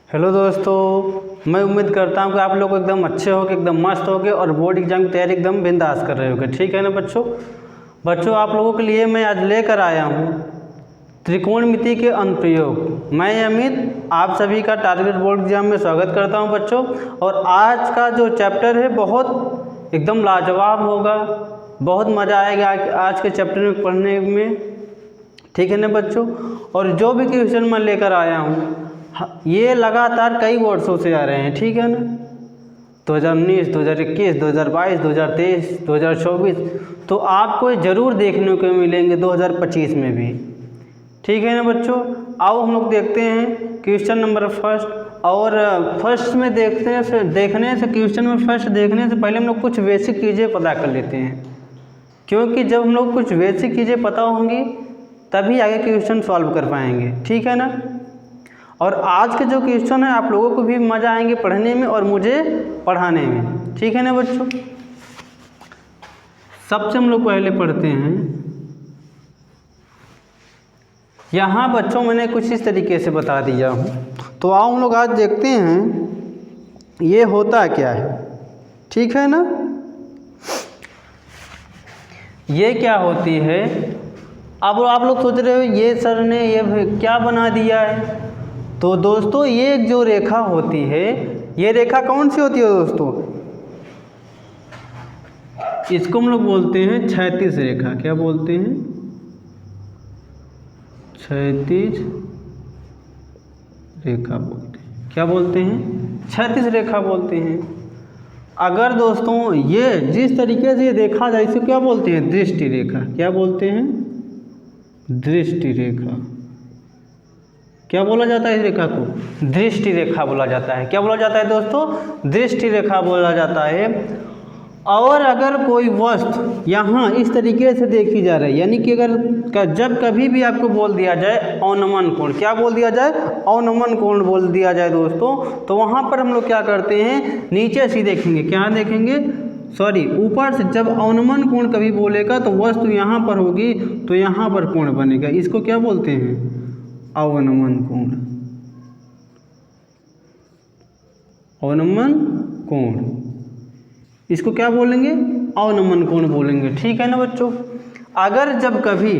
Hello दोस्तों, मैं उम्मीद करता हूँ कि आप लोग एकदम अच्छे होगे, एकदम मस्त होगे और बोर्ड एग्जाम की तैयारी एकदम बिंदास कर रहे होगे। ठीक है ना बच्चों आप लोगों के लिए मैं आज लेकर आया हूँ त्रिकोणमिति के अनुप्रयोग। मैं अमित आप सभी का टारगेट बोर्ड एग्जाम में स्वागत करता हूँ बच्चों। और आज का जो चैप्टर है बहुत एकदम लाजवाब होगा, बहुत मज़ा आएगा आज के चैप्टर में पढ़ने में। ठीक है ना बच्चों। और जो भी क्वेश्चन मैं लेकर आया हूँ ये लगातार कई वर्षों से आ रहे हैं। ठीक है ना, 2019, 2021, 2022, 2023, 2024, तो आपको ज़रूर देखने को मिलेंगे 2025 में भी। ठीक है ना बच्चों। आओ हम लोग देखते हैं क्वेश्चन नंबर फर्स्ट। और फर्स्ट में देखने से क्वेश्चन में फर्स्ट देखने से पहले हम लोग कुछ बेसिक चीज़ें पता कर लेते हैं, क्योंकि जब हम लोग कुछ बेसिक चीज़ें पता होंगी तभी आगे क्वेश्चन सॉल्व कर पाएंगे। ठीक है ना। और आज के जो क्वेश्चन है आप लोगों को भी मज़ा आएंगे पढ़ने में और मुझे पढ़ाने में। ठीक है ना बच्चों। सबसे हम लोग पहले पढ़ते हैं। यहाँ बच्चों मैंने कुछ इस तरीके से बता दिया हूँ, तो आओ हम लोग आज देखते हैं ये होता क्या है। ठीक है ना। ये क्या होती है। अब आप लोग सोच रहे हो ये सर ने ये क्या बना दिया है। तो दोस्तों ये जो रेखा होती है, ये रेखा कौन सी होती है दोस्तों, इसको हम लोग बोलते हैं क्षैतिज रेखा। क्या बोलते हैं, क्षैतिज रेखा बोलते हैं। क्या बोलते हैं, क्षैतिज रेखा बोलते हैं। अगर दोस्तों ये जिस तरीके से ये देखा जाए इसे क्या बोलते हैं, दृष्टि रेखा। क्या बोलते हैं, दृष्टि रेखा। क्या बोला जाता है इस रेखा को, दृष्टि रेखा बोला जाता है। क्या बोला जाता है दोस्तों, दृष्टि रेखा बोला जाता है। और अगर कोई वस्तु यहाँ इस तरीके से देखी जा रही है, यानी कि अगर जब कभी भी आपको बोल दिया जाए अवनमन कोण, क्या बोल दिया जाए, अवनमन कोण बोल दिया जाए दोस्तों, तो वहाँ पर हम लोग क्या करते हैं, नीचे से देखेंगे। क्या देखेंगे, सॉरी ऊपर से। जब अवनमन कोण कभी बोलेगा तो वस्तु यहाँ पर होगी तो यहाँ पर कोण बनेगा। इसको क्या बोलते हैं, अवनमन कोण। अवनमन कोण, इसको क्या बोलेंगे, अवनमन कोण बोलेंगे। ठीक है ना बच्चों। अगर जब कभी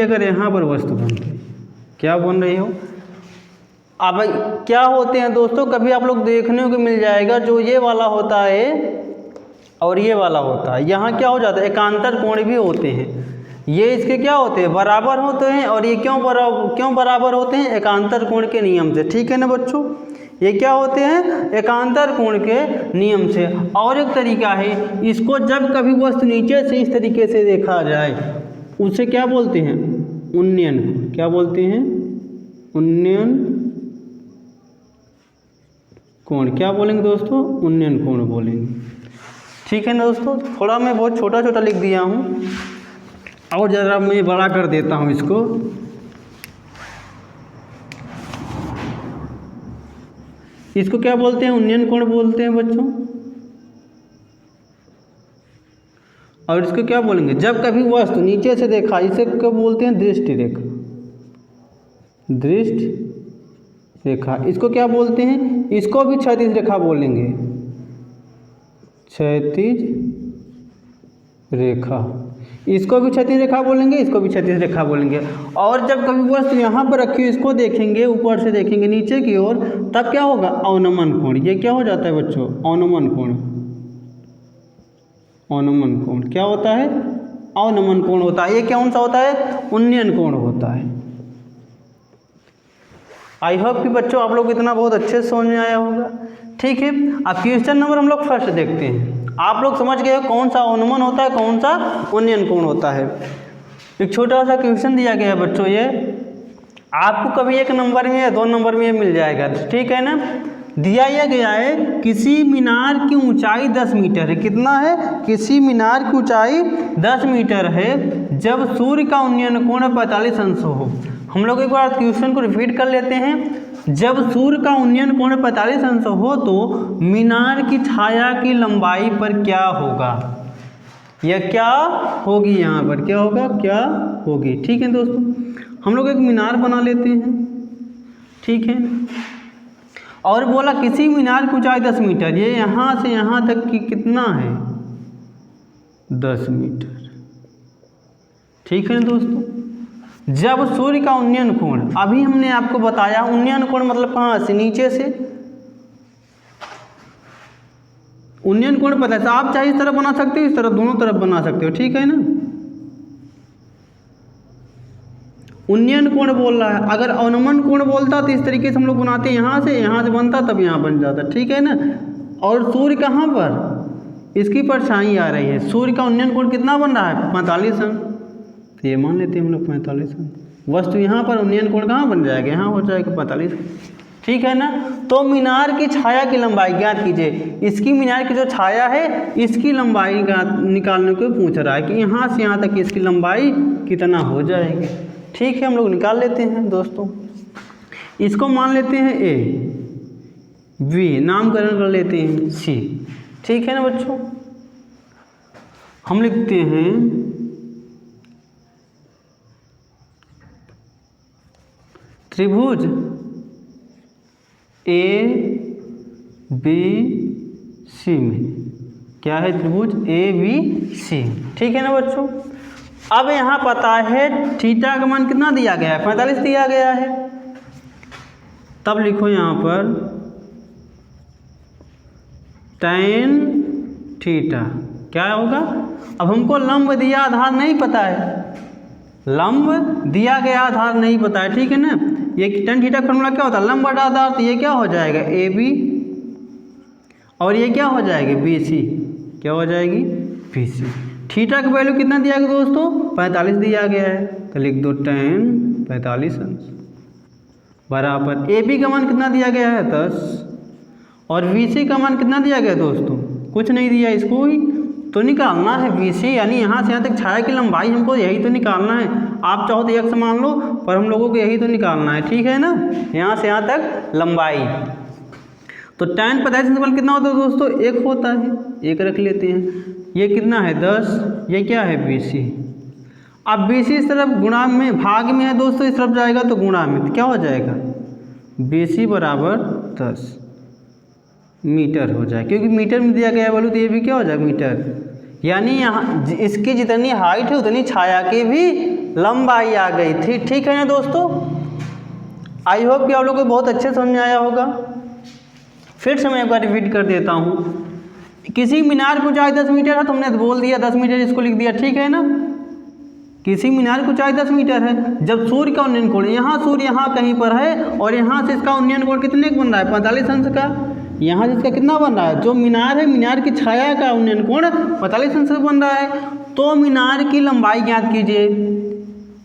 अगर यहाँ पर वस्तु बन रही, क्या बन रही हो, अब क्या होते हैं दोस्तों, कभी आप लोग देखने को मिल जाएगा जो ये वाला होता है और ये वाला होता है, यहाँ क्या हो जाता है, एकांतर कोण भी होते हैं। ये इसके क्या होते हैं, बराबर होते हैं। और ये क्यों बराबर होते हैं, एकांतर कोण के नियम से। ठीक है ना बच्चों, ये क्या होते हैं, एकांतर कोण के नियम से। और एक तरीका है, इसको जब कभी वस्तु नीचे से इस तरीके से देखा जाए उसे क्या बोलते हैं, उन्नयन कोण। क्या बोलते हैं, उन्नयन कोण। क्या बोलेंगे दोस्तों, उन्नयन कोण बोलेंगे। ठीक है ना दोस्तों। थोड़ा मैं बहुत छोटा छोटा लिख दिया हूँ और ज़रा मैं बड़ा कर देता हूँ इसको। इसको क्या बोलते हैं, उन्नयन कोण बोलते हैं बच्चों। और इसको क्या बोलेंगे, जब कभी वस्तु नीचे से देखा, इसे क्या बोलते हैं, दृष्टि रेखा। दृष्टि रेखा। इसको क्या बोलते हैं, इसको भी क्षैतिज रेखा बोलेंगे, क्षैतिज रेखा। इसको भी क्षैतिज रेखा बोलेंगे, इसको भी क्षैतिज रेखा बोलेंगे। और जब कभी वस्तु यहाँ पर रखी हो, इसको देखेंगे, ऊपर से देखेंगे नीचे की ओर, तब क्या होगा, अवनमन कोण। ये क्या हो जाता है बच्चों, अवनमन कोण। अवनमन कोण क्या होता है, अवनमन कोण होता है। ये कौन सा होता है, उन्नयन कोण होता है। आई होप कि बच्चों आप लोग इतना बहुत अच्छे से समझ में आया होगा। ठीक है। अब क्वेश्चन नंबर हम लोग फर्स्ट देखते हैं। आप लोग समझ गए हो कौन सा अवनमन होता है, कौन सा उन्नयन कोण होता है। एक छोटा सा क्वेश्चन दिया गया है बच्चों, ये आपको कभी 1 नंबर में या 2 नंबर में मिल जाएगा। ठीक है ना। दिया यह गया है, किसी मीनार की ऊंचाई 10 मीटर है। कितना है, किसी मीनार की ऊंचाई 10 मीटर है जब सूर्य का उन्नयन कोण 45 अंश हो। हम लोग एक बार क्वेश्चन को रिपीट कर लेते हैं। जब सूर्य का उन्नयन कोण 45 अंश हो तो मीनार की छाया की लंबाई पर क्या होगा, यह क्या होगी, यहाँ पर क्या होगा, क्या होगी। ठीक है दोस्तों, हम लोग एक मीनार बना लेते हैं। ठीक है। और बोला किसी मीनार की ऊंचाई 10 मीटर, ये यहाँ से यहाँ तक की कितना है 10 मीटर, ठीक है ना दोस्तों। जब सूर्य का उन्नयन कोण, अभी हमने आपको बताया उन्नयन कोण मतलब कहाँ से, नीचे से उन्नयन कोण पता है, आप चाहे इस तरफ बना सकते हो, इस तरफ, दोनों तरफ बना सकते हो, ठीक है ना। उन्नयन कोण बोल रहा है, अगर अवनमन कोण बोलता तो इस तरीके से हम लोग बनाते हैं, यहाँ से बनता तब यहाँ बन जाता, ठीक है ना। और सूर्य कहाँ पर, इसकी परछाई आ रही है, सूर्य का उन्नयन कोण कितना बन रहा है 45 अंश, तो ये मान लेते हैं हम लोग 45 अंश। वस्तु यहाँ पर उन्नयन कोण कहाँ बन जाएगा, यहाँ हो जाएगा 45, ठीक है ना। तो मीनार की छाया की लंबाई ज्ञात कीजिए, इसकी मीनार की जो छाया है इसकी लंबाई निकालने को पूछ रहा है कि यहाँ से यहाँ तक इसकी लंबाई कितना हो जाएगी, ठीक है। हम लोग निकाल लेते हैं दोस्तों, इसको मान लेते हैं ए, बी नामकरण कर लेते हैं सी, ठीक है ना बच्चों। हम लिखते हैं त्रिभुज ए बी सी में, क्या है त्रिभुज ए बी सी, ठीक है ना बच्चों। अब यहाँ पता है थीटा का मान कितना दिया गया है 45 दिया गया है, तब लिखो यहाँ पर tan थीटा क्या होगा। अब हमको लंब दिया आधार नहीं पता है, लंब दिया गया आधार नहीं पता है, ठीक है ना। ये tan थीटा फॉर्मूला क्या होता है, लंब बटा आधार, तो ये क्या हो जाएगा ए बी, और ये क्या हो जाएगी बी सी, क्या हो जाएगी बी सी। थीटा का वैल्यू कितना दिया गया दोस्तों 45 दिया गया है, तो लिख दो tan 45 अंश बराबर ए बी का मान कितना दिया गया है 10, और बी सी का मान कितना दिया गया दोस्तों, कुछ नहीं दिया, इसको ही तो निकालना है बी सी, यानी यहाँ से यहाँ तक छाया की लंबाई हमको यही तो निकालना है। आप चाहो तो एक्स मान लो, पर हम लोगों को यही तो निकालना है, ठीक है ना, यहाँ से यहाँ तक लंबाई। तो tan 45 कितना होता है दोस्तों, 1 होता है, 1 रख लेते हैं। ये कितना है 10, ये क्या है बी सी। अब बी सी इस तरफ गुणा में, भाग में है दोस्तों, इस तरफ जाएगा तो गुणा में, तो क्या हो जाएगा बी सी बराबर 10 मीटर हो जाए, क्योंकि मीटर में दिया गया वैल्यू, तो ये भी क्या हो जाएगा मीटर, यानी यहाँ इसकी जितनी हाइट है उतनी छाया की भी लंबाई आ गई थी, ठीक है ना दोस्तों। आई होप कि आप लोगों को बहुत अच्छे समझ में आया होगा। फिर से मैं एक बार रिपीट कर देता हूँ, किसी मीनार की ऊंचाई 10 मीटर है, तुमने बोल दिया 10 मीटर, इसको लिख दिया, ठीक है ना। किसी मीनार की ऊंचाई 10 मीटर है, जब सूर्य का उन्नयन कोण, यहाँ सूर्य यहाँ कहीं पर है, और यहाँ से इसका उन्नयन कोण कितने का बन रहा है 45 अंश का, यहाँ से इसका कितना बन रहा है, जो मीनार है मीनार की छाया का उन्नयन कोण 45 अंश बन रहा है। तो मीनार की लंबाई ज्ञात कीजिए,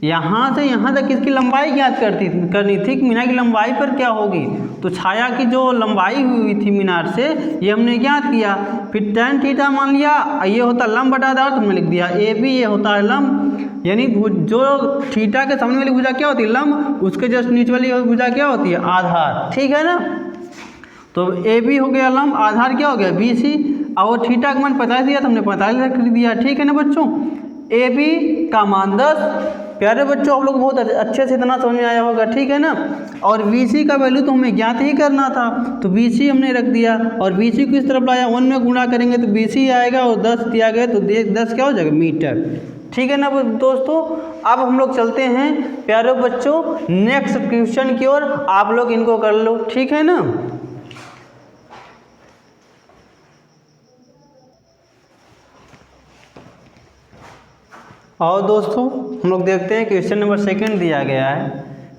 यहाँ से यहाँ तक इसकी लंबाई ज्ञात करनी थी, मीनार की लंबाई पर क्या होगी, तो छाया की जो लंबाई हुई थी मीनार से, ये हमने ज्ञात किया। फिर tan थीटा मान लिया, ये होता है लंब बटा आधार, तो हमने लिख दिया ए बी, ये होता है लंब, यानी जो थीटा के सामने वाली भुजा क्या होती है लंब, उसके जस्ट नीचे वाली भुजा क्या होती है आधार, ठीक है ना। तो ए बी हो गया लंब, आधार क्या हो गया बी सी, और थीटा का मान 45 दिया तो हमने 45 रख दिया, ठीक है ना बच्चों। ए बी का मान 10, प्यारे बच्चों आप लोग बहुत अच्छे से इतना समझ में आया होगा, ठीक है ना। और बी सी का वैल्यू तो हमें ज्ञात ही करना था, तो बी सी हमने रख दिया, और बी सी को इस तरफ लाया, 1 में गुणा करेंगे तो बी सी आएगा, और 10 दिया गया तो 10 क्या हो जाएगा मीटर, ठीक है ना दोस्तों। अब हम लोग चलते हैं प्यारे बच्चों नेक्स्ट क्वेश्चन की ओर, आप लोग इनको कर लो, ठीक है ना। और दोस्तों हम लोग देखते हैं क्वेश्चन नंबर 2 दिया गया है,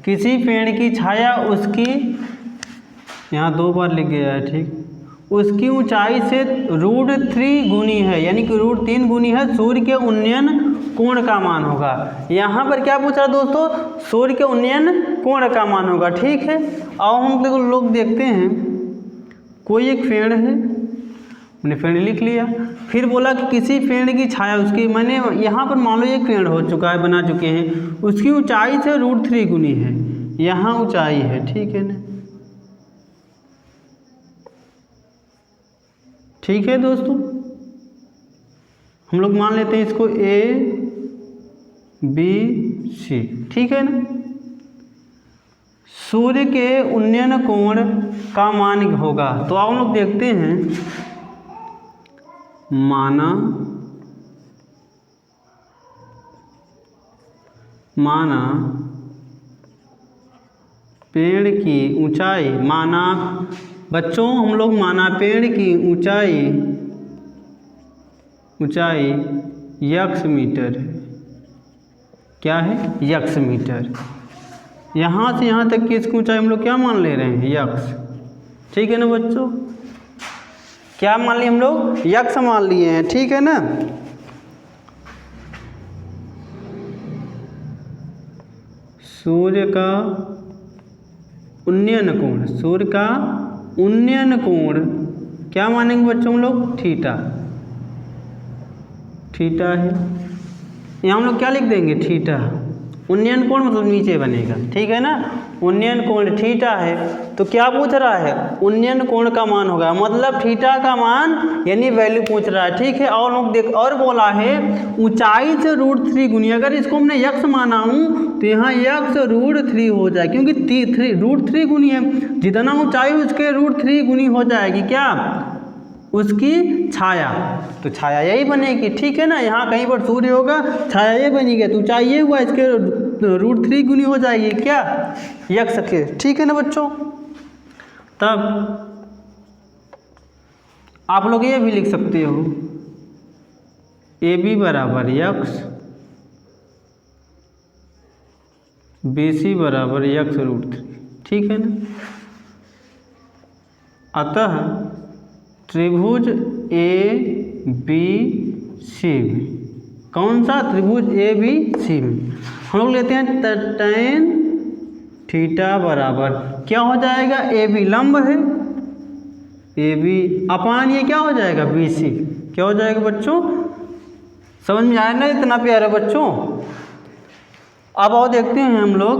किसी पेड़ की छाया उसकी, यहाँ 2 बार लिख गया है, ठीक, उसकी ऊंचाई से √3 गुनी है, यानी कि √3 गुनी है, सूर्य के उन्नयन कोण का मान होगा। यहाँ पर क्या पूछ रहा है दोस्तों, सूर्य के उन्नयन कोण का मान होगा, ठीक है। और हम लोग देखते हैं, कोई एक पेड़ है, मैंने पेड़ लिख लिया, फिर बोला कि किसी पेड़ की छाया उसकी, मैंने यहाँ पर मान लो एक पेड़ हो चुका है, बना चुके हैं, उसकी ऊंचाई से √3 गुनी है, यहाँ ऊंचाई है, ठीक है ना, ठीक है दोस्तों। हम लोग मान लेते हैं इसको ए बी सी, ठीक है ना। सूर्य के उन्नयन कोण का मान होगा। तो आप लोग देखते हैं, माना पेड़ की ऊंचाई, माना बच्चों हम लोग माना पेड़ की ऊंचाई यक्स मीटर है। क्या है? X metre. यहाँ से यहाँ तक की इसकी ऊंचाई हम लोग क्या मान ले रहे हैं? यक्स। ठीक है ना बच्चों? क्या मान लिए हम लोग? यक्स मान लिए हैं। ठीक है ना? सूर्य का उन्नयन कोण क्या मानेंगे बच्चों हम लोग? थीटा है। यहाँ हम लोग क्या लिख देंगे? थीटा। उन्नयन कोण मतलब नीचे बनेगा। ठीक है ना? उन्नयन कोण थीटा है। तो क्या पूछ रहा है? उन्नयन कोण का मान होगा, मतलब थीटा का मान यानी वैल्यू पूछ रहा है। ठीक है? और लोग देख और बोला है ऊंचाई से √3 गुनी, अगर इसको हमने यक्स माना हूँ तो यहाँ यक्स √3 हो जाए, क्योंकि √3 गुनी है, जितना ऊंचाई उसके √3 गुनी हो जाएगी क्या? उसकी छाया। तो छाया यही बनेगी। ठीक है ना? यहाँ कहीं पर सूर्य होगा, छाया ये बनेगी, तो ऊंचाई ये हुआ, इसके √3 गुनी हो जाएगी क्या? यक्स के। ठीक है ना बच्चों? तब आप लोग ये भी लिख सकते हो, AB बराबर यक्स, BC बराबर यक्स √3। ठीक है ना? अतः त्रिभुज ABC में, कौन सा त्रिभुज ABC में हम लोग लेते हैं tan थीटा बराबर क्या हो जाएगा? AB लंब है, AB अपान ये क्या हो जाएगा? BC। क्या हो जाएगा बच्चों? समझ में आया ना इतना प्यारा बच्चों? अब और देखते हैं हम लोग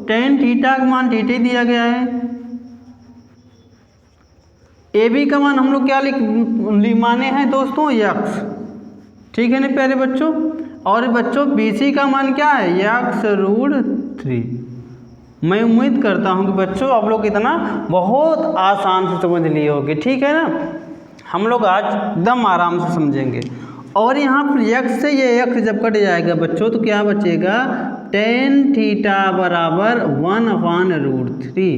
tan थीटा का मान थीटा दिया गया है, AB का मान हम लोग क्या माने हैं दोस्तों? यक्स। ठीक है ना प्यारे बच्चों? और बच्चों BC का मान क्या है? यक्स √3। मैं उम्मीद करता हूँ कि बच्चों आप लोग इतना बहुत आसान से समझ लिए होगे। ठीक है ना? हम लोग आज एकदम आराम से समझेंगे। और यहाँ पर यक्स से ये यक्स जब कट जाएगा बच्चों तो क्या बचेगा? tan थीटा बराबर 1/√3।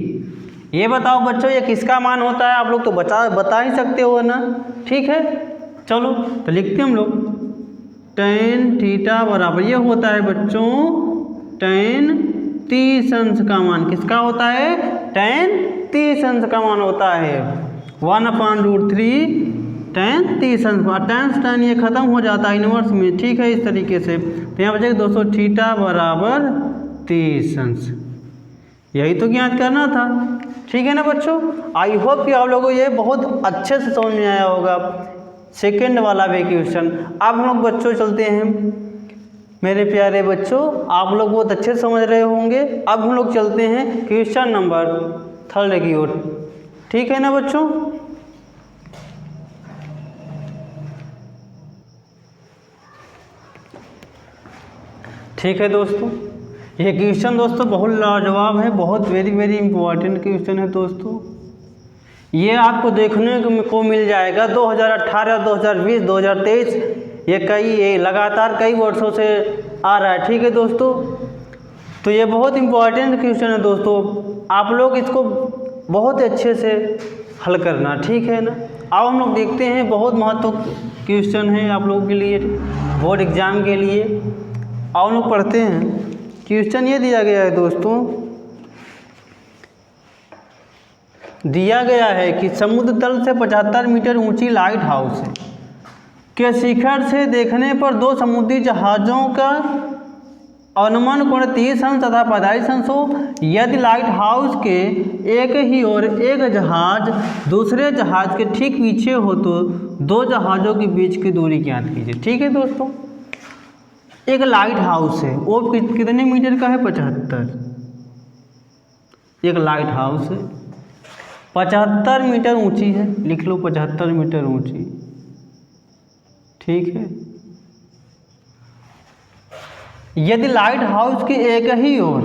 ये बताओ बच्चों ये किसका मान होता है? आप लोग तो बता ही सकते हो ना। ठीक है? चलो तो लिखते हैं हम लोग, tan थीटा बराबर ये होता है बच्चों tan 30 अंश का मान। किसका होता है? tan 30 अंश का मान होता है 1/√3 tan 30 अंश। tan ये खत्म हो जाता है इनवर्स में। ठीक है? इस तरीके से तो यहाँ बचेगा दोस्तों थीटा बराबर 30 अंश। यही तो ज्ञात करना था। ठीक है ना बच्चों? आई होप कि आप लोगों को ये बहुत अच्छे से समझ में आया होगा सेकंड वाला भी क्वेश्चन। अब हम लोग बच्चों चलते हैं, मेरे प्यारे बच्चों आप लोग बहुत अच्छे से समझ रहे होंगे। अब हम लोग चलते हैं क्वेश्चन नंबर 3 की ओर। ठीक है ना बच्चों? ठीक है दोस्तों, ये क्वेश्चन दोस्तों बहुत लाजवाब है, बहुत वेरी इंपॉर्टेंट क्वेश्चन है दोस्तों। ये आपको देखने को मिल जाएगा 2018, 2020, 2023, ये लगातार कई वर्षों से आ रहा है। ठीक है दोस्तों? तो ये बहुत इंपॉर्टेंट क्वेश्चन है दोस्तों, आप लोग इसको बहुत अच्छे से हल करना। ठीक है ना? अब हम लोग देखते हैं, बहुत महत्वपूर्ण क्वेश्चन है आप लोगों के लिए, बोर्ड एग्जाम के लिए। अब हम लोग पढ़ते हैं। क्वेश्चन ये दिया गया है दोस्तों, दिया गया है कि समुद्र तल से 75 मीटर ऊंची लाइट हाउस के शिखर से देखने पर 2 समुद्री जहाज़ों का अनुमान कोण 30 अंश तथा 45 अंश हो। यदि लाइट हाउस के एक ही ओर एक जहाज दूसरे जहाज के ठीक पीछे हो तो 2 जहाज़ों के बीच की दूरी ज्ञात कीजिए। ठीक है दोस्तों? एक लाइट हाउस है, वो कितने मीटर का है? 75। एक लाइट हाउस है 75 मीटर ऊंची है, लिख लो 75 मीटर ऊंची। ठीक है? यदि लाइट हाउस की एक ही ओर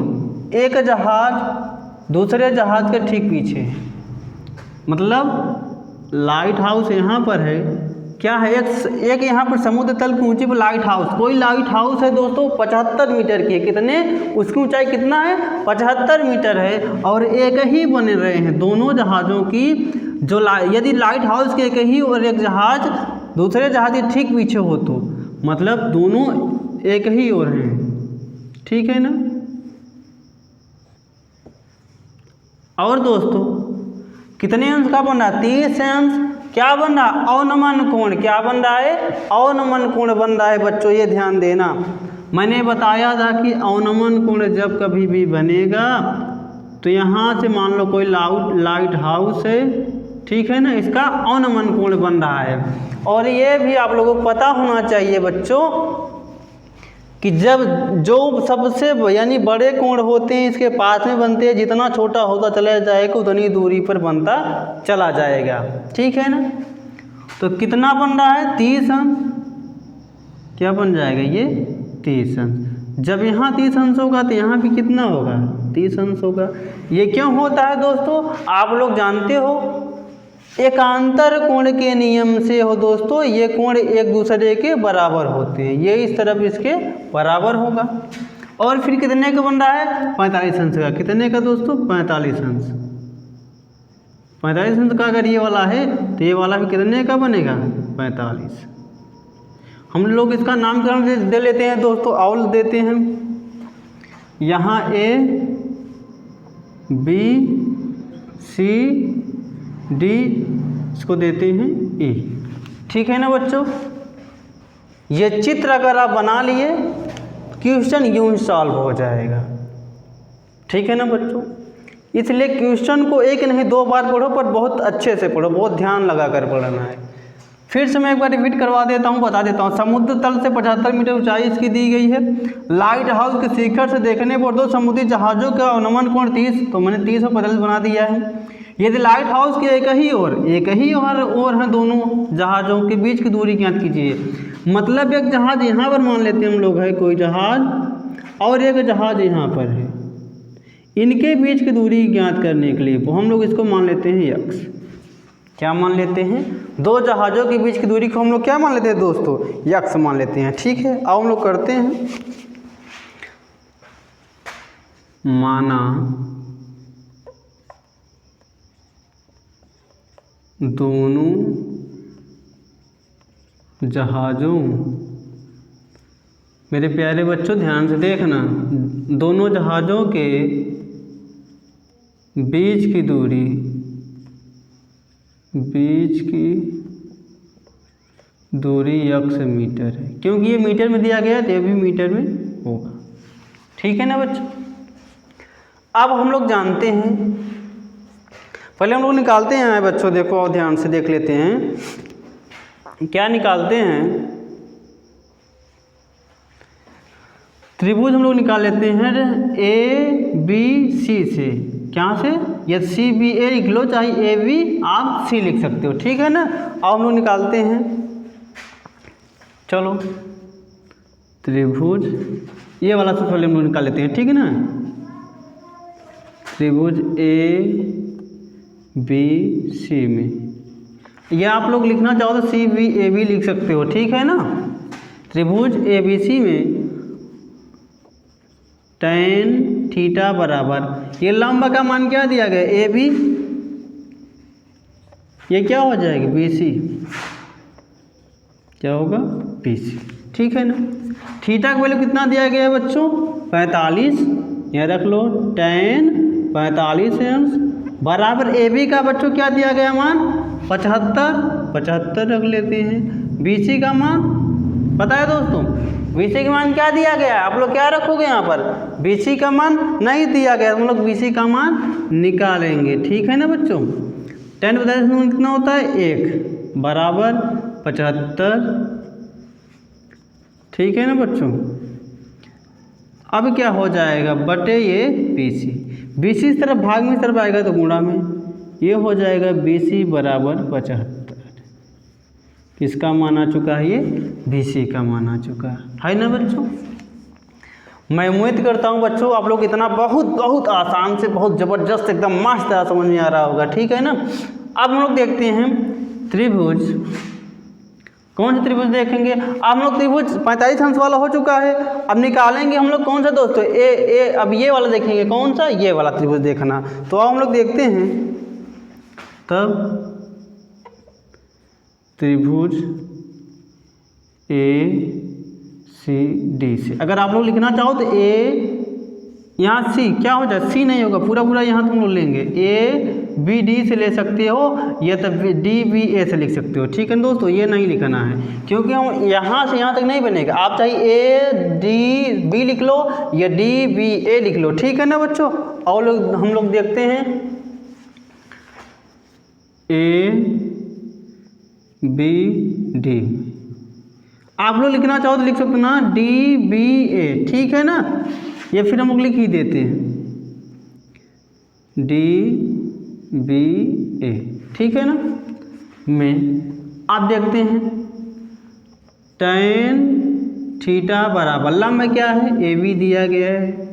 एक जहाज दूसरे जहाज के ठीक पीछे, मतलब लाइट हाउस यहाँ पर है, क्या है, एक यहाँ पर समुद्र तल की ऊंचाई पर लाइट हाउस, कोई लाइट हाउस है दोस्तों 75 मीटर की, कितने, उसकी ऊंचाई कितना है 75 मीटर है, और एक ही बन रहे हैं दोनों जहाज़ों की, जो यदि लाइट हाउस के एक ही और एक जहाज दूसरे जहाज के ठीक पीछे हो तो मतलब दोनों एक ही ओर हैं, ठीक है ना। और दोस्तों कितने अंश का बन रहा है, 30 अंश क्या बन रहा है, अवनमन कोण, क्या बन रहा है, अवनमन कोण बन रहा है बच्चों, ये ध्यान देना। मैंने बताया था कि अवनमन कोण जब कभी भी बनेगा तो यहाँ से मान लो कोई लाइट हाउस है, ठीक है ना, इसका अवनमन कोण बन रहा है। और ये भी आप लोगों को पता होना चाहिए बच्चों कि जब जो सबसे यानी बड़े कोण होते हैं इसके पास में बनते हैं, जितना छोटा होता चला जाएगा उतनी दूरी पर बनता चला जाएगा, ठीक है ना। तो कितना बन रहा है 30 अंश, क्या बन जाएगा ये 30 अंश। जब यहाँ 30 अंश होगा तो यहाँ भी कितना होगा 30 अंश होगा। ये क्यों होता है दोस्तों, आप लोग जानते हो, एकांतर कोण के नियम से हो दोस्तों, ये कोण एक दूसरे के बराबर होते हैं, ये इस तरफ इसके बराबर होगा। और फिर कितने का बन रहा है 45 अंश का, कितने का दोस्तों 45 अंश, 45 अंश का अगर ये वाला है तो ये वाला भी कितने का बनेगा 45। हम लोग इसका नामकरण दे लेते हैं दोस्तों, औल देते हैं, यहाँ ए बी सी डी इसको देते हैं ई, ठीक है ना बच्चों। ये चित्र अगर आप बना लिए क्वेश्चन यूं सॉल्व हो जाएगा, ठीक है ना बच्चों। इसलिए क्वेश्चन को एक नहीं 2 बार पढ़ो, पर बहुत अच्छे से पढ़ो, बहुत ध्यान लगा कर पढ़ना है। फिर से मैं एक बार रिपीट करवा देता हूँ, बता देता हूँ। समुद्र तल से 75 मीटर ऊंचाई इसकी दी गई है। लाइट हाउस के शिखर से देखने पर 2 समुद्री जहाज़ों का अवनमन कोण 30, तो मैंने 30 और 45 बना दिया है। यदि लाइट हाउस के एक ही ओर हैं दोनों जहाज़ों के बीच की दूरी ज्ञात कीजिए। मतलब एक जहाज़ यहाँ पर मान लेते हैं हम लोग है कोई जहाज़, और एक जहाज़ यहाँ पर है, इनके बीच की दूरी ज्ञात करने के लिए हम लोग इसको मान लेते हैं यक्स। क्या मान लेते हैं, 2 जहाज़ों के बीच की दूरी को हम लोग क्या मान लेते हैं दोस्तों, यक्स मान लेते हैं, ठीक है। अब हम लोग करते हैं, माना दोनों जहाज़ों, मेरे प्यारे बच्चों ध्यान से देखना, दोनों जहाज़ों के बीच की दूरी, यक्स मीटर है, क्योंकि ये मीटर में दिया गया है तो ये भी मीटर में होगा, ठीक है ना बच्चों। अब हम लोग जानते हैं, पहले हम लोग निकालते हैं बच्चों, देखो और ध्यान से देख लेते हैं क्या निकालते हैं। त्रिभुज हम लोग निकाल लेते हैं ए बी सी से, क्या से, या सी बी ए लिख लो, चाहे ए बी आप सी लिख सकते हो, ठीक है ना। अब हम लोग निकालते हैं, चलो त्रिभुज ये वाला सबसे पहले हम लोग निकाल लेते हैं, ठीक है ना। त्रिभुज ए बी सी में, या आप लोग लिखना चाहो तो सी बी ए बी लिख सकते हो, ठीक है ना। त्रिभुज ए बी सी में tan थीटा बराबर, ये लंब का मान क्या दिया गया ए बी, ये क्या हो जाएगा बी सी, क्या होगा बी सी, ठीक है ना। थीटा का वैल्यू कितना दिया गया है बच्चों 45, यहाँ रख लो tan 45 अंश बराबर ए बी का बच्चों क्या दिया गया मान 75 रख लेते हैं। बी सी का मान पता है दोस्तों, बी सी का मान क्या दिया गया है, आप लोग क्या रखोगे यहाँ पर, बी सी का मान नहीं दिया गया, हम लोग बी सी का मान निकालेंगे, ठीक है ना बच्चों। 10 × कितना होता है 1 बराबर 75, ठीक है ना बच्चों। अब क्या हो जाएगा बटे ये बी सी इस तरफ भाग में इस तरफ आएगा तो गुणा में, ये हो जाएगा बी सी बराबर 75, किसका मान आ चुका है, ये बी सी का मान आ चुका है ना बच्चों। मैं उम्मीद करता हूँ बच्चों आप लोग इतना बहुत बहुत आसान से बहुत ज़बरदस्त एकदम मस्त तरह समझ में आ रहा होगा, ठीक है ना। अब हम लोग देखते हैं त्रिभुज, कौन सा त्रिभुज देखेंगे। अब हम लोग त्रिभुज 45 अंश वाला हो चुका है, अब निकालेंगे हम लोग कौन सा दोस्तों, ए। अब ये वाला देखेंगे, कौन सा, ये वाला त्रिभुज देखना। तो अब हम लोग देखते हैं तब त्रिभुज ACD से अगर आप लोग लिखना चाहो तो ए यहाँ सी क्या हो जाए, सी नहीं होगा, पूरा पूरा यहाँ तुम लोग लेंगे, ABD से ले सकते हो या तो DBA से लिख सकते हो, ठीक है दोस्तों। ये नहीं लिखना है क्योंकि हम यहाँ से यहाँ तक नहीं बनेगा, आप चाहे ADB लिख लो या DBA लिख लो, ठीक है ना बच्चों। और लोग हम लोग देखते हैं ABD, आप लोग लिखना चाहो तो लिख सकते हो ना DBA, ठीक है ना, या फिर हम लोग लिख ही देते हैं DBA, ठीक है ना। में आप देखते हैं tan थीटा बराबर लंब में क्या है, AB दिया गया है,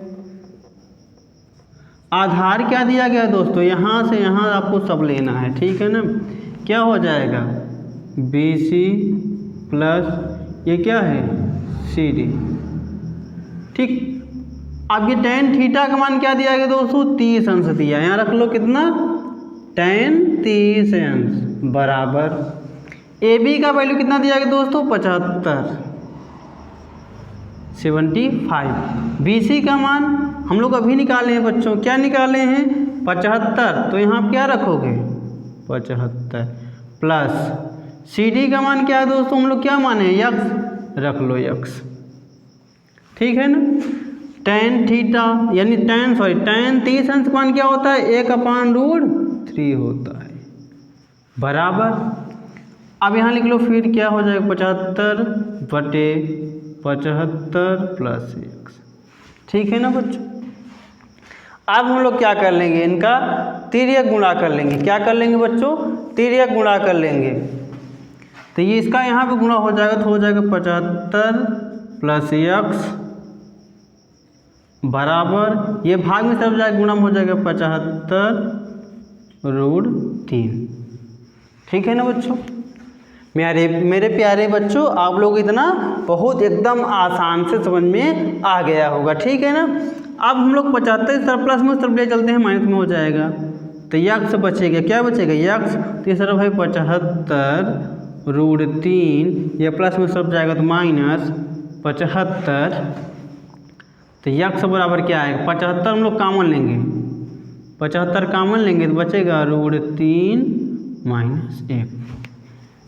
आधार क्या दिया गया है दोस्तों, यहाँ से यहाँ आपको सब लेना है, ठीक है ना। क्या हो जाएगा BC प्लस ये क्या है CD, ठीक। अब ये tan थीटा का मान क्या दिया गया दोस्तों, 30 अंश दिया, यहाँ रख लो कितना, tan 30 अंश बराबर AB का वैल्यू कितना दिया गया दोस्तों, 75 BC का मान हम लोग अभी निकाले हैं बच्चों, क्या निकाले हैं 75, तो यहाँ क्या रखोगे 75 प्लस CD का मान क्या है दोस्तों, हम लोग क्या माने x, रख लो x, ठीक है ना। tan थीटा यानी tan 30 अंश का मान क्या होता है, 1/√3 होता है बराबर। अब यहाँ लिख लो फिर क्या हो जाएगा 75/75 प्लस x, ठीक है ना बच्चों। अब हम लोग क्या कर लेंगे, इनका तिर्यक गुणा कर लेंगे, क्या कर लेंगे बच्चों, तिर्यक गुणा कर लेंगे। तो ये इसका यहाँ पे गुणा हो जाएगा तो हो जाएगा 75 प्लस x बराबर, ये भाग में सब जाएगा गुणा में हो जाएगा 75√3, ठीक है ना बच्चों। मेरे प्यारे बच्चों आप लोग इतना बहुत एकदम आसान से समझ में आ गया होगा, ठीक है ना। अब हम लोग 75 इस तरफ प्लस में उस तरफ ले चलते हैं, माइनस में हो जाएगा तो x बचेगा, क्या बचेगा x, तो इस तरफ है 75√3, ये प्लस में सब जाएगा तो -75, तो x बराबर क्या आएगा 75, हम लोग कामन लेंगे 75 कामन लेंगे तो बचेगा √3 - 1।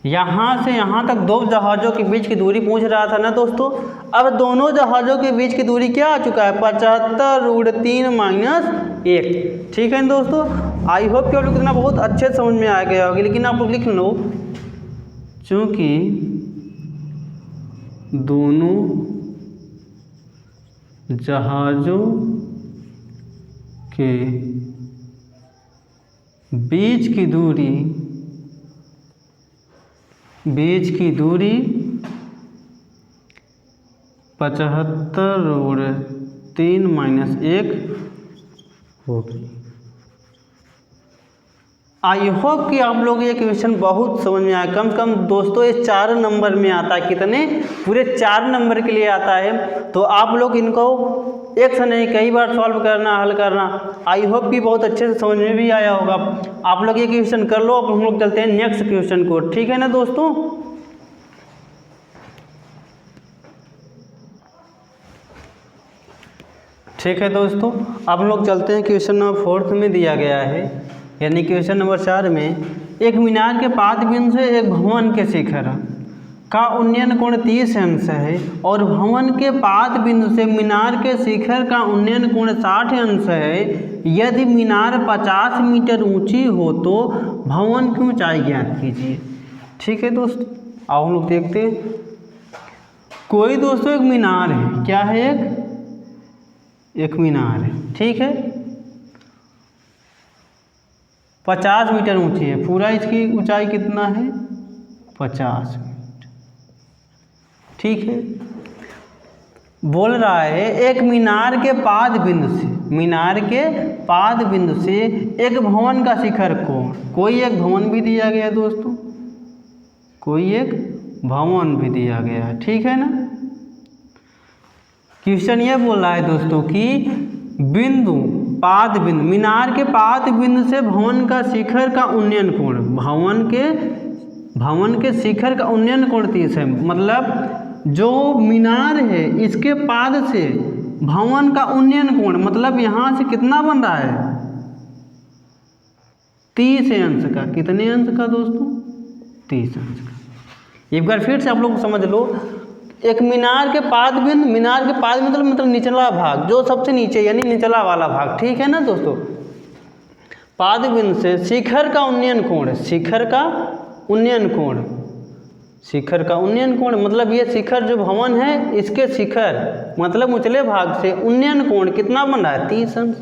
यहाँ से यहाँ तक दो जहाज़ों के बीच की दूरी पूछ रहा था ना दोस्तों, अब दोनों जहाज़ों के बीच की दूरी क्या आ चुका है 75√3 - 1, ठीक है दोस्तों। आई होप कि आप लोग इतना बहुत अच्छे से समझ में आ गया होगी, लेकिन आप लोग लिख लो चूँकि दोनों जहाज़ों के बीच की दूरी 75√3 - 1 होगी। आई होप कि आप लोग ये क्वेश्चन बहुत समझ में आया, कम से कम दोस्तों ये 4 नंबर में आता है, कितने पूरे 4 नंबर के लिए आता है। तो आप लोग इनको एक से नहीं कई बार सॉल्व करना, हल करना। आई होप कि बहुत अच्छे से समझ में भी आया होगा। आप लोग ये क्वेश्चन कर लो, अब हम लोग चलते हैं नेक्स्ट क्वेश्चन को, ठीक है ना दोस्तों। ठीक है दोस्तों, अब हम लोग चलते हैं क्वेश्चन नंबर 4 में दिया गया है, यानी क्वेश्चन नंबर 4 में एक मीनार के पाद बिंदु से एक भवन के शिखर का उन्नयन कोण 30 अंश है और भवन के पाद बिंदु से मीनार के शिखर का उन्नयन कोण 60 अंश है। यदि मीनार 50 मीटर ऊंची हो तो भवन की ऊंचाई ज्ञात कीजिए। ठीक है दोस्तों, आओ हम लोग देखते हैं। कोई दोस्तों एक मीनार है, क्या है, एक मीनार है, ठीक है, 50 मीटर ऊंची है। पूरा इसकी ऊंचाई कितना है, 50 मीटर, ठीक है। बोल रहा है एक मीनार के पाद बिंदु से, मीनार के पाद बिंदु से एक भवन का शिखर कोण, कोई एक भवन भी दिया गया है दोस्तों, कोई एक भवन भी दिया गया है, ठीक है ना। क्वेश्चन ये बोल रहा है दोस्तों कि बिंदु पाद बिंदु, मीनार के पाद बिंदु से भवन का शिखर का उन्नयन कोण, भवन के शिखर का उन्नयन कोण 30 है। मतलब जो मीनार है इसके पाद से भवन का उन्नयन कोण, मतलब यहाँ से कितना बन रहा है 30 अंश का। कितने अंश का दोस्तों 30 अंश का। एक बार फिर से आप लोग समझ लो, एक मीनार के पाद बिंदु, मीनार के पाद मतलब निचला भाग, जो सबसे नीचे यानी निचला वाला भाग, ठीक है ना दोस्तों। पाद बिंदु से शिखर का उन्नयन कोण, शिखर का उन्नयन कोण, शिखर का उन्नयन कोण मतलब ये शिखर जो भवन है इसके शिखर मतलब उचले भाग से उन्नयन कोण कितना बन रहा है 30 अंश।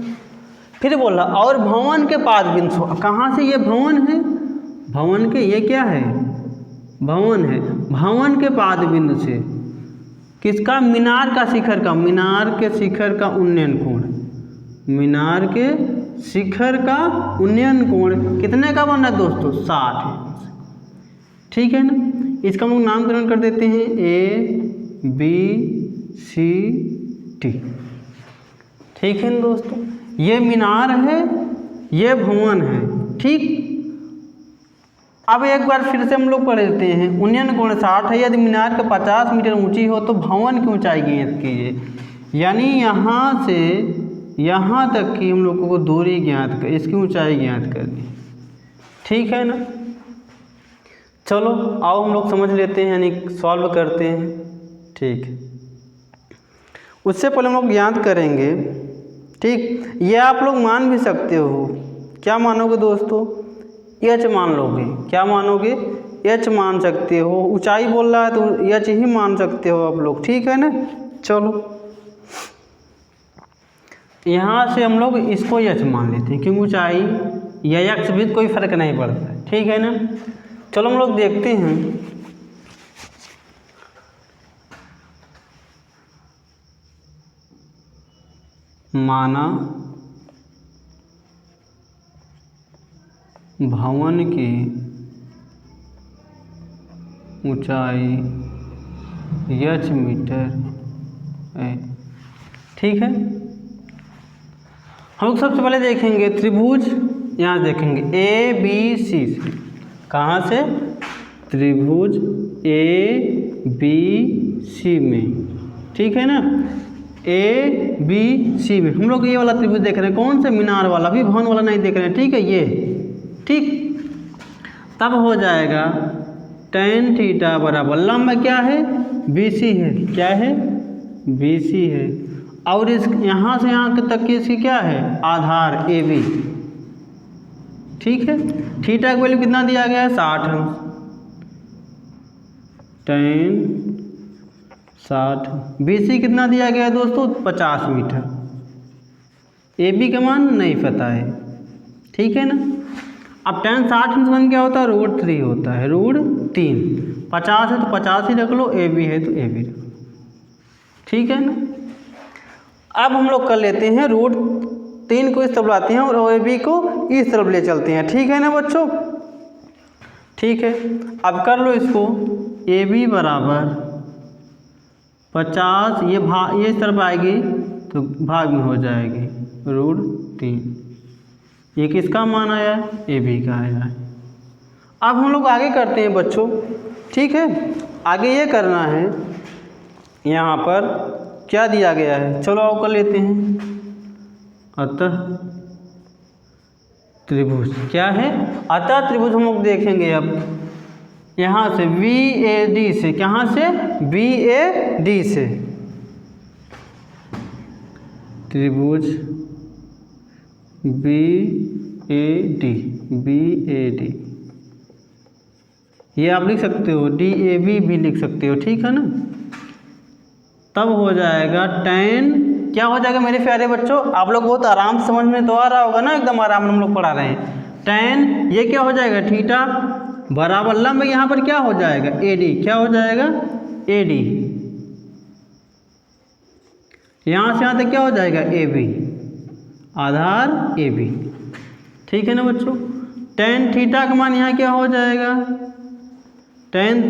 फिर बोला और भवन के पाद बिंदु, कहाँ से ये भवन है, भवन के ये क्या है भवन है, भवन के पाद बिंदु से किसका मीनार का शिखर का, मीनार के शिखर का उन्नयन कोण, मीनार के शिखर का उन्नयन कोण कितने का बन रहा है दोस्तों 60 अंश, ठीक है ना। इसका हम लोग नामकरण कर देते हैं A B C D, ठीक है ना दोस्तों। ये मीनार है, ये भवन है, ठीक। अब एक बार फिर से हम लोग पढ़ लेते हैं। उन्नयन कोण 60 है, यदि मीनार का 50 मीटर ऊंची हो तो भवन की ऊंचाई ज्ञात कीजिए। यानी यहाँ से यहाँ तक की हम लोगों को दूरी ज्ञात कर, इसकी ऊंचाई ज्ञात करनी, ठीक है ना। चलो आओ हम लोग समझ लेते हैं यानी सॉल्व करते हैं, ठीक है। उससे पहले हम लोग ज्ञात करेंगे, ठीक। ये आप लोग मान भी सकते हो, क्या मानोगे दोस्तों एच मान लोगे, क्या मानोगे एच मान सकते हो। ऊंचाई बोल रहा है तो एच ही मान सकते हो आप लोग, ठीक है ना। चलो यहाँ से हम लोग इसको एच मान लेते हैं क्योंकि ऊंचाई या एक्स भी कोई फर्क नहीं पड़ता है, ठीक है ना। चलो हम लोग देखते हैं। माना भवन की ऊंचाई h मीटर है, ठीक है। हम लोग सबसे पहले देखेंगे त्रिभुज, यहाँ देखेंगे ए बी सी से, कहाँ से त्रिभुज ए बी सी में, ठीक है ना। ए बी सी में हम लोग ये वाला त्रिभुज देख रहे हैं, कौन सा मीनार वाला, भी भवन वाला नहीं देख रहे हैं, ठीक है। ये ठीक, तब हो जाएगा tan थीटा बराबर लंबा क्या है बी सी है, क्या है बी सी है, और इस यहाँ से यहाँ तक की इसकी क्या है आधार ए बी, ठीक है। थीटा का वैल्यू कितना दिया गया है 60 अंश, tan 60, बी सी कितना दिया गया है दोस्तों 50 मीटर, ए बी का मान नहीं पता है, ठीक है ना। अब tan 60 अंश मान क्या होता है √3 होता है, √3, 50 है तो 50 ही रख लो, ए बी है तो ए बी रख लो, ठीक है ना। अब हम लोग कर लेते हैं √3 को इस तरफ लाते हैं और ए बी को इस तरफ ले चलते हैं, ठीक है ना बच्चों, ठीक है। अब कर लो इसको, ए बी बराबर 50, ये इस तरफ आएगी तो भाग में हो जाएगी √3, ये किसका मान आया है ए बी का आया है। अब हम लोग आगे करते हैं बच्चों, ठीक है। आगे ये करना है, यहाँ पर क्या दिया गया है, चलो आओ कर लेते हैं। अतः त्रिभुज क्या है, अतः त्रिभुज हम लोग देखेंगे अब यहाँ से बी ए डी से, कहाँ से बी ए डी से, त्रिभुज B A D, B A D, ये आप लिख सकते हो, डी ए बी भी लिख सकते हो, ठीक है ना। तब हो जाएगा tan, क्या हो जाएगा मेरे प्यारे बच्चों, आप लोग बहुत आराम से समझ में तो आ रहा होगा ना, एकदम आराम हम लोग पढ़ा रहे हैं। tan ये क्या हो जाएगा थीटा बराबर लंब, यहाँ पर क्या हो जाएगा ए डी, क्या हो जाएगा ए डी, यहाँ से यहाँ तक क्या हो जाएगा A B, Aadhaar A B, ठीक है ना बच्चों। टेन थीटा का मान यहाँ क्या हो जाएगा, टेन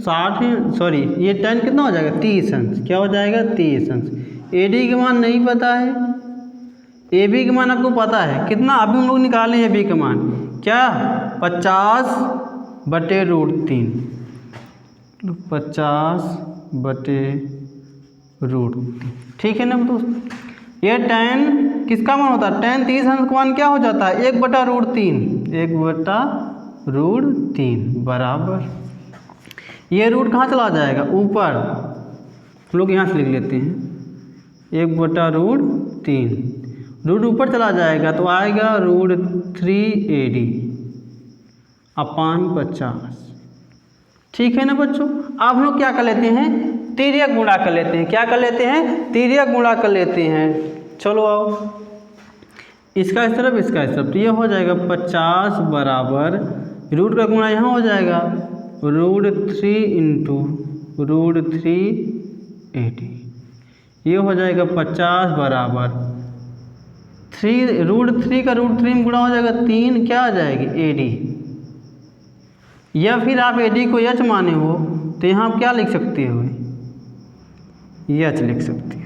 60 सॉरी ये टेन कितना हो जाएगा 30 अंश, क्या हो जाएगा 30 अंश। ए डी का मान नहीं पता है, ए बी का मान आपको पता है कितना, अभी हम लोग निकालें ए बी का मान क्या 50/√3, 50/√3, ठीक है ना दोस्तों। ये टेन किसका मान होता है, टेन 30 अंश का मान क्या हो जाता है 1/√3, 1/√3 बराबर, ये रूट कहाँ चला जाएगा ऊपर, हम लोग यहाँ से लिख लेते हैं 1/√3, रूट ऊपर चला जाएगा तो आएगा √3AD अपान 50, ठीक है ना बच्चों। अब हम लोग क्या कर लेते हैं, तिर्यक गुणा कर लेते हैं, क्या कर लेते हैं, तिर्यक गुणा कर लेते हैं। चलो आओ, इसका इस तरफ इसका इस तरफ, तो ये हो जाएगा 50 बराबर रूट का गुणा यहाँ हो जाएगा √3 × √3AD, ये हो जाएगा 50 बराबर 3 √3 का √3 में गुणा हो जाएगा 3, क्या आ जाएगी AD, या फिर आप AD को H माने हो तो यहाँ आप क्या लिख सकते हो, H लिख सकते हो,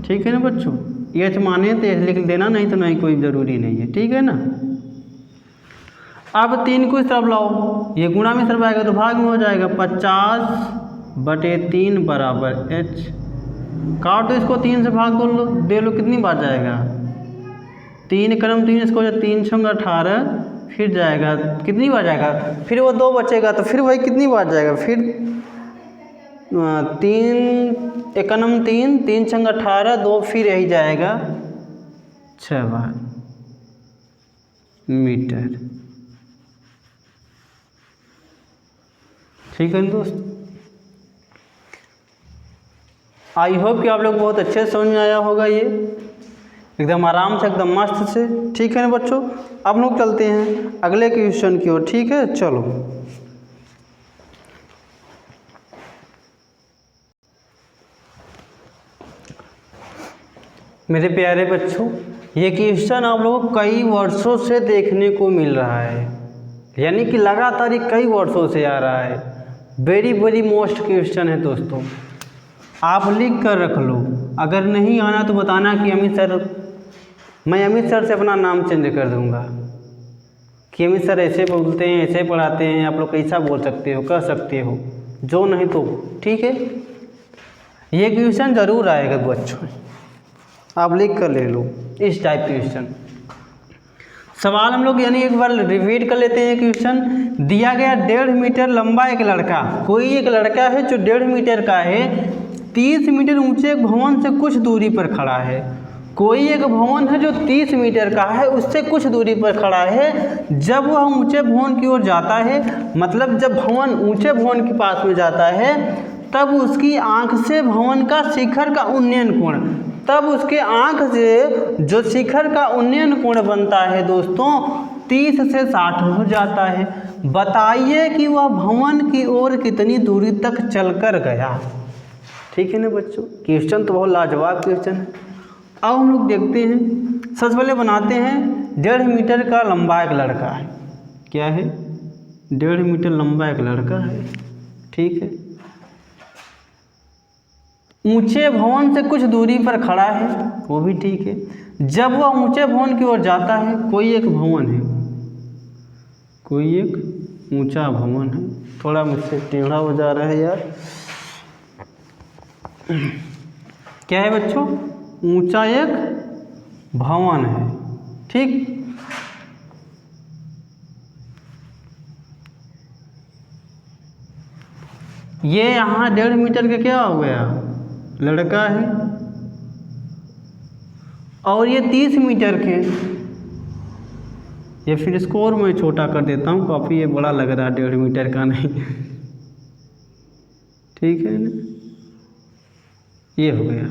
ठीक है ना बच्चों। H माने तो H लिख देना, नहीं तो नहीं, कोई ज़रूरी नहीं है, ठीक है ना। अब 3 को इस तरफ लाओ, ये गुणा में इस तरफ आएगा तो भाग में हो जाएगा 50/3 बराबर H, काट दो इसको, 3 से भाग दे लो, कितनी बार जाएगा 3 क्रम 3, इसको 3 × 18, फिर जाएगा कितनी बार जाएगा, फिर वो 2 बचेगा तो फिर वही कितनी बार जाएगा, फिर 3 एकनम 3, 3 × 18 2, फिर यही जाएगा 6 बार मीटर, ठीक है दोस्त। आई होप कि आप लोग बहुत अच्छे से समझ में आया होगा, ये एकदम आराम से एकदम मस्त से, ठीक है ना बच्चों। अब लोग चलते हैं अगले क्वेश्चन की ओर, ठीक है चलो। मेरे प्यारे बच्चों, ये क्वेश्चन आप लोगों को कई वर्षों से देखने को मिल रहा है, यानी कि लगातार ये कई वर्षों से आ रहा है। वेरी वेरी मोस्ट क्वेश्चन है दोस्तों, आप लिख कर रख लो, अगर नहीं आना तो बताना कि अमित सर, मैं अमित सर से अपना नाम चेंज कर दूंगा कि अमित सर ऐसे बोलते हैं, ऐसे पढ़ाते हैं, आप लोग कैसा बोल सकते हो, कह सकते हो, जो नहीं तो ठीक है। ये क्वेश्चन ज़रूर आएगा बच्चों, आप लिख कर ले लो इस टाइप क्वेश्चन। सवाल हम लोग यानी एक बार रिपीट कर लेते हैं क्वेश्चन। दिया गया 1.5 मीटर लंबा एक लड़का, कोई एक लड़का है जो 1.5 मीटर का है, 30 मीटर ऊंचे एक भवन से कुछ दूरी पर खड़ा है। कोई एक भवन है जो 30 मीटर का है, उससे कुछ दूरी पर खड़ा है। जब वह ऊंचे भवन की ओर जाता है, मतलब जब भवन ऊंचे भवन के पास में जाता है, तब उसकी आंख से भवन का शिखर का उन्नयन कोण, तब उसके आंख से जो शिखर का उन्नयन कोण बनता है दोस्तों 30 से 60 हो जाता है। बताइए कि वह भवन की ओर कितनी दूरी तक चलकर गया। ठीक है ना बच्चों, क्वेश्चन तो बहुत लाजवाब क्वेश्चन है। अब हम लोग देखते हैं, सबसे पहले बनाते हैं 1.5 मीटर का लंबा एक लड़का है। क्या है? 1.5 मीटर लंबा एक लड़का है। ठीक है, ऊंचे भवन से कुछ दूरी पर खड़ा है, वो भी ठीक है। जब वह ऊंचे भवन की ओर जाता है, कोई एक भवन है, कोई एक ऊंचा भवन है। थोड़ा मुझसे टेढ़ा हो जा रहा है यार। क्या है बच्चों? ऊंचा एक भवन है। ठीक, ये यहाँ 1.5 मीटर का क्या हो गया? लड़का है। और ये 30 मीटर के, ये फिर इसको और मैं छोटा कर देता हूँ, काफ़ी ये बड़ा लग रहा है, 1.5 मीटर का नहीं। ठीक है ना, ये हो गया।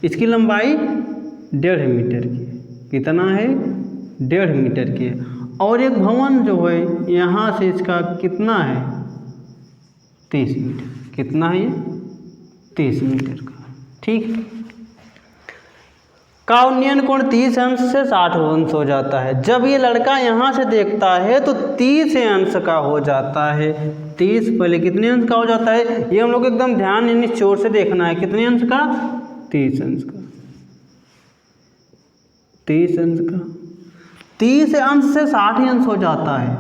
इसकी लंबाई 1.5 मीटर की, कितना है? 1.5 मीटर की। और एक भवन जो है यहाँ से इसका कितना है? 30 मीटर। कितना है ये? 30 मीटर का। ठीक। का उन्नयन कोण 30 अंश से 60 अंश हो जाता है। जब ये लड़का यहाँ से देखता है तो 30 अंश का हो जाता है। 30 पहले कितने अंश का हो जाता है, ये हम लोग एकदम ध्यान यानी चोर से देखना है। कितने अंश का, 30 अंश का। 30 अंश का, 30 अंश से 60 अंश हो जाता है।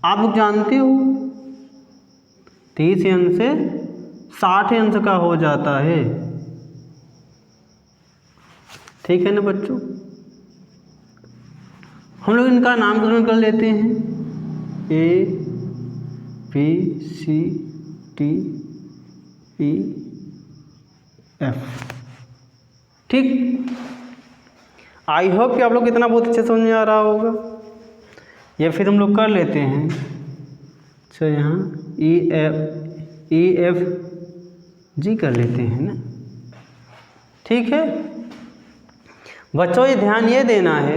आप लोग जानते हो 30 अंश से 60 अंश का हो जाता है। ठीक है ना बच्चों, हम लोग इनका नामकरण कर लेते हैं। A B C D E F। ठीक, आई होप कि आप लोग इतना बहुत अच्छे समझ में आ रहा होगा। या फिर हम लोग कर लेते हैं, अच्छा यहाँ E F G कर लेते हैं ना। ठीक है बच्चों, ये ध्यान ये देना है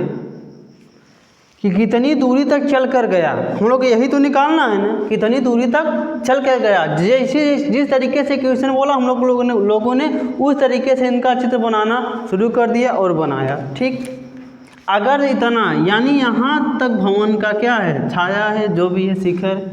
कि कितनी दूरी तक चल कर गया, हम लोग यही तो निकालना है ना, कितनी दूरी तक चल कर गया। जैसे जिस तरीके से क्वेश्चन बोला हम लोगों ने उस तरीके से इनका चित्र बनाना शुरू कर दिया और बनाया। ठीक, अगर इतना यानी यहाँ तक भवन का क्या है, छाया है, जो भी है शिखर,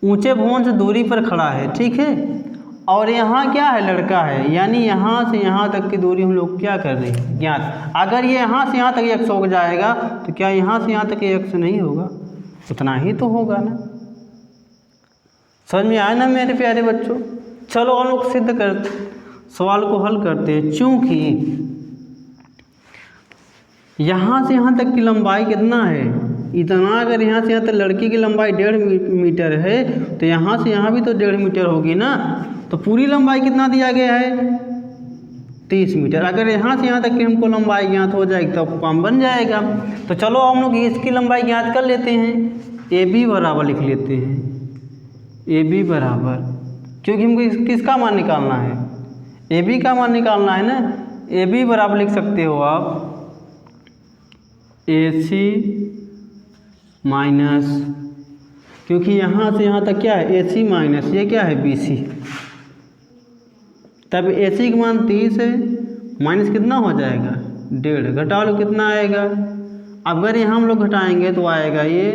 ऊंचे भवन से दूरी पर खड़ा है। ठीक है, और यहाँ क्या है, लड़का है, यानी यहाँ से यहाँ तक की दूरी हम लोग क्या कर रहे हैं, ज्ञात। अगर ये यहाँ से यहाँ तक x हो जाएगा तो क्या यहाँ से यहाँ तक x नहीं होगा, उतना ही तो होगा ना। समझ में आया ना मेरे प्यारे बच्चों। चलो हम लोग सिद्ध करते, सवाल को हल करते हैं। चूंकि यहाँ से यहाँ तक की लंबाई कितना है, इतना, अगर यहाँ से यहाँ तक लड़की की लंबाई 1.5 मीटर है तो यहाँ से यहाँ भी तो 1.5 मीटर होगी ना। तो पूरी लंबाई कितना दिया गया है, 30 मीटर। अगर यहाँ से यहाँ तक की हमको लंबाई ज्ञात हो जाएगी तो काम बन जाएगा। तो चलो हम लोग इसकी लंबाई ज्ञात कर लेते हैं। ए बी बराबर लिख लेते हैं, ए बी बराबर, क्योंकि हमको किसका मान निकालना है, ए बी का मान निकालना है ना। ए बी बराबर लिख सकते हो आप ए सी माइनस, क्योंकि यहाँ से यहाँ तक क्या है, ए सी माइनस ये क्या है, बी सी। तब ए सी का मान 30 है, माइनस कितना हो जाएगा, 1.5, घटा लो कितना आएगा। अगर यहाँ हम लोग घटाएंगे तो आएगा ये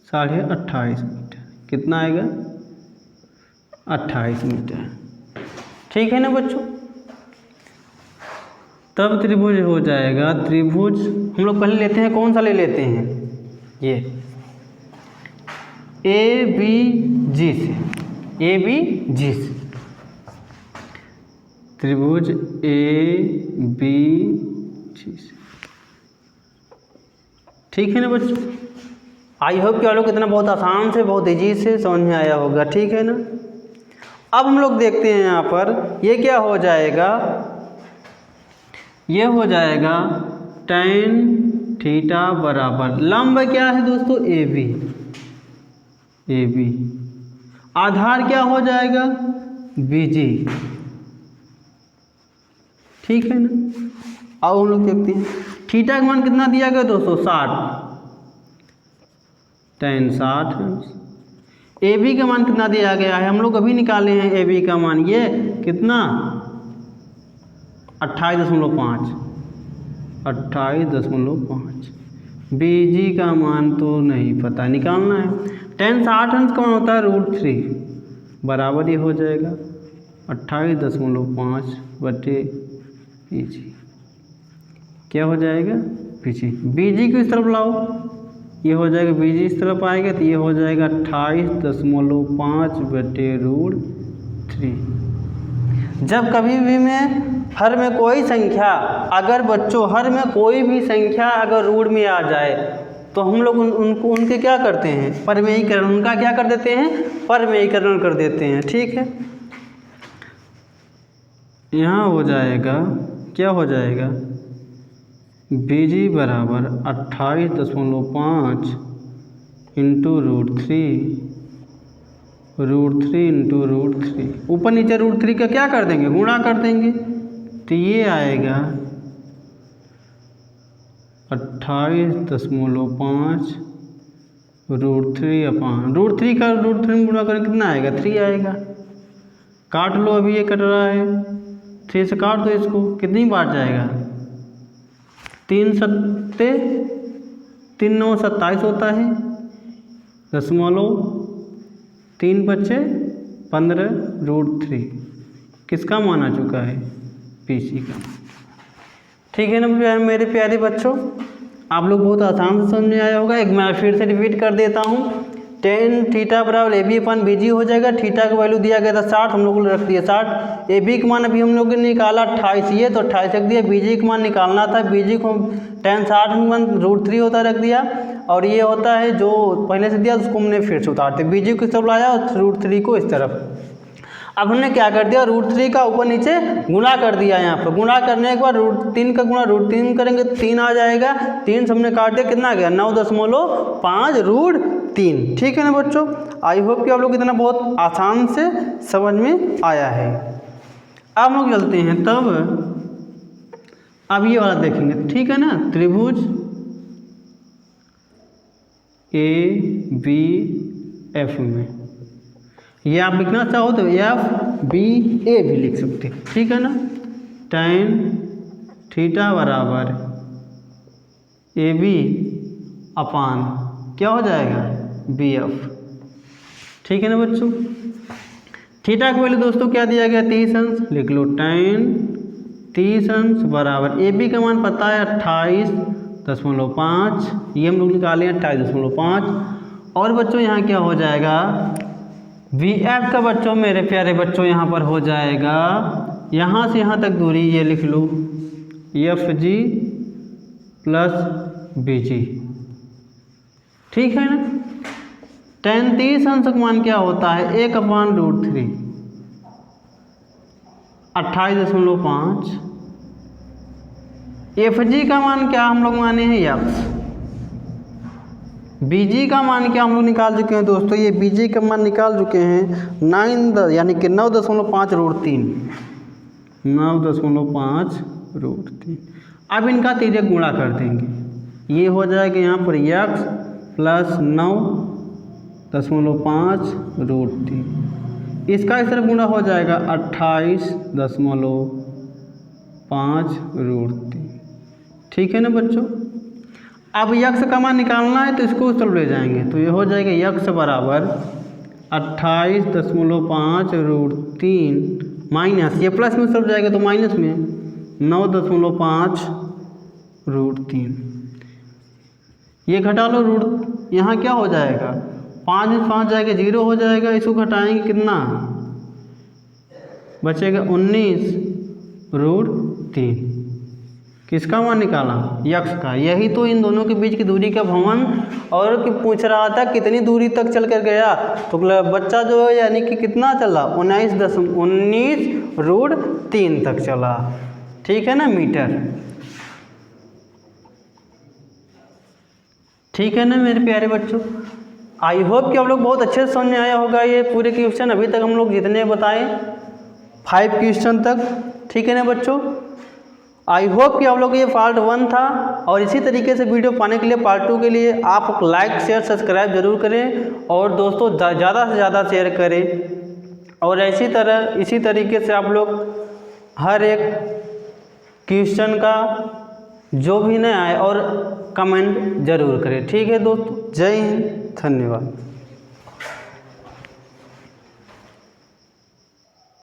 28.5 मीटर। कितना आएगा, 28 मीटर। ठीक है ना बच्चों। तब त्रिभुज हो जाएगा, त्रिभुज हम लोग पहले लेते हैं, कौन सा ले लेते हैं, ये ए बी जी से, ए बी जी से, त्रिभुज ए बी जी से। ठीक है ना बच्चों, आई होप कि आप लोग इतना बहुत आसान से, बहुत ईजी से समझ में आया होगा। ठीक है ना। अब हम लोग देखते हैं यहाँ पर ये क्या हो जाएगा, ये हो जाएगा tan थीटा बराबर लंब क्या है दोस्तों, ए बी, ए बी, आधार क्या हो जाएगा, बी जी। ठीक है ना। अब हम लोग देखते हैं थीटा का मान कितना दिया गया दोस्तों, 60, tan 60। ए बी का मान कितना दिया गया है, हम लोग अभी निकाले हैं ए बी का मान, ये कितना 28.5, 28.5। बी जी का मान तो नहीं पता, निकालना है। tan 60 अंश का मान होता है √3, बराबर ही हो जाएगा 28.5 बटे बी जी। क्या हो जाएगा, बी जी। बी जी को इस तरफ लाओ, ये हो जाएगा बी जी इस तरफ आएगा तो ये हो जाएगा 28.5 बटे √3। जब कभी भी मैं हर में कोई संख्या, अगर बच्चों हर में कोई भी संख्या अगर रूट में आ जाए तो हम लोग उनके क्या करते हैं, परमेयीकरण, उनका क्या कर देते हैं, परमेयीकरण कर देते हैं। ठीक है। यहाँ हो जाएगा, क्या हो जाएगा, बी जी बराबर 28.5 इंटू √3, √3 इंटू √3, ऊपर नीचे √3 का क्या कर देंगे, गुणा कर देंगे, तो ये आएगा 28.5 √3 का √3 में गुणा करें कितना आएगा, 3 आएगा। काट लो, अभी ये कट रहा है, 3 से काट दो इसको, कितनी बार जाएगा, 3 सत्ते 3 9 27 होता है, 0.3 बचे 15√3, किसका मान आ चुका है, पीसी का। ठीक है ना मेरे प्यारे बच्चों, आप लोग बहुत आसान से समझ में आया होगा। एक मैं फिर से रिपीट कर देता हूँ, tan थीटा बराबर AB/BG हो जाएगा। थीटा का वैल्यू दिया गया था 60, हम लोगों ने रख दिया 60। AB का मान अभी हम लोगों ने निकाला 28, ये तो 28 रख दिया। BG का मान निकालना था, BG को tan 60/√3 होता रख दिया, और ये होता है जो पहले से दिया उसको हमने फिर से उतारते, BG को इस तरफ लाया और √3 को इस तरफ। अब हमने क्या कर दिया, √3 का ऊपर नीचे गुणा कर दिया। यहाँ पर गुणा करने के बाद √3 का गुणा √3 करेंगे तो 3 आ जाएगा, 3 से हमने काट दिया, कितना आ गया 9.5√3। ठीक है ना बच्चों, आई होप कि आप लोग इतना बहुत आसान से समझ में आया है। अब हम लोग चलते हैं तब, अब ये वाला देखेंगे, ठीक है ना, त्रिभुज ABF में ये आप लिखना चाहो तो FBA भी लिख सकते हैं, ठीक है ना। tan थीटा बराबर AB अपान क्या हो जाएगा BF। ठीक है ना बच्चों, थीटा का वैल्यू दोस्तों क्या दिया गया 30 अंश, लिख लो tan 30 अंश बराबर AB का मान पता है 28.5, ये हम लोग निकाले 28.5। और बच्चों यहाँ क्या हो जाएगा VF का बच्चों मेरे प्यारे बच्चों यहाँ पर हो जाएगा, यहाँ से यहाँ तक दूरी ये लिख लो FG प्लस BG। ठीक है ना, tan 30 अंश का मान क्या होता है 1/√3, 28.5। FG का मान क्या हम लोग माने हैं X, BG का मान क्या हम लोग निकाल चुके हैं दोस्तों, ये BG का मान निकाल चुके हैं 9 यानी कि 9.5√3, 9.5√3। अब इनका तिर्यक गुणा कर देंगे, ये हो जाएगा यहाँ पर x प्लस 9.5√3, इसका इस तरफ गुणा हो जाएगा 28.5√3। ठीक है ना बच्चों, अब यक्स का मान निकालना है तो इसको उस तरफ ले जाएंगे, तो ये हो जाएगा यक्स बराबर 28.5√3 माइनस, ये प्लस में उस तरफ जाएगा तो माइनस में 9.5√3, ये घटा लो रूट, यहाँ क्या हो जाएगा 5 में 5 जाएगा 0 हो जाएगा, इसको घटाएंगे कितना बचेगा 19√3। किसका मान निकाला यक्स का, यही तो इन दोनों के बीच की दूरी का भवन, और कि पूछ रहा था कितनी दूरी तक चल कर गया, तो बच्चा जो है यानी कि कितना चला 19.19√3 तक चला। ठीक है ना मीटर। ठीक है ना मेरे प्यारे बच्चों, आई होप कि आप लोग बहुत अच्छे से समझ में आया होगा ये पूरे क्वेश्चन। अभी तक हम लोग जितने बताए 5 क्वेश्चन तक। ठीक है ना बच्चों, आई होप कि आप लोग ये पार्ट 1 था, और इसी तरीके से वीडियो पाने के लिए पार्ट 2 के लिए आप लाइक शेयर सब्सक्राइब जरूर करें, और दोस्तों ज़्यादा से ज़्यादा शेयर करें, और इसी तरीके से आप लोग हर एक क्वेश्चन का जो भी न आए और कमेंट जरूर करें। ठीक है दोस्तों, जय हिंद, धन्यवाद।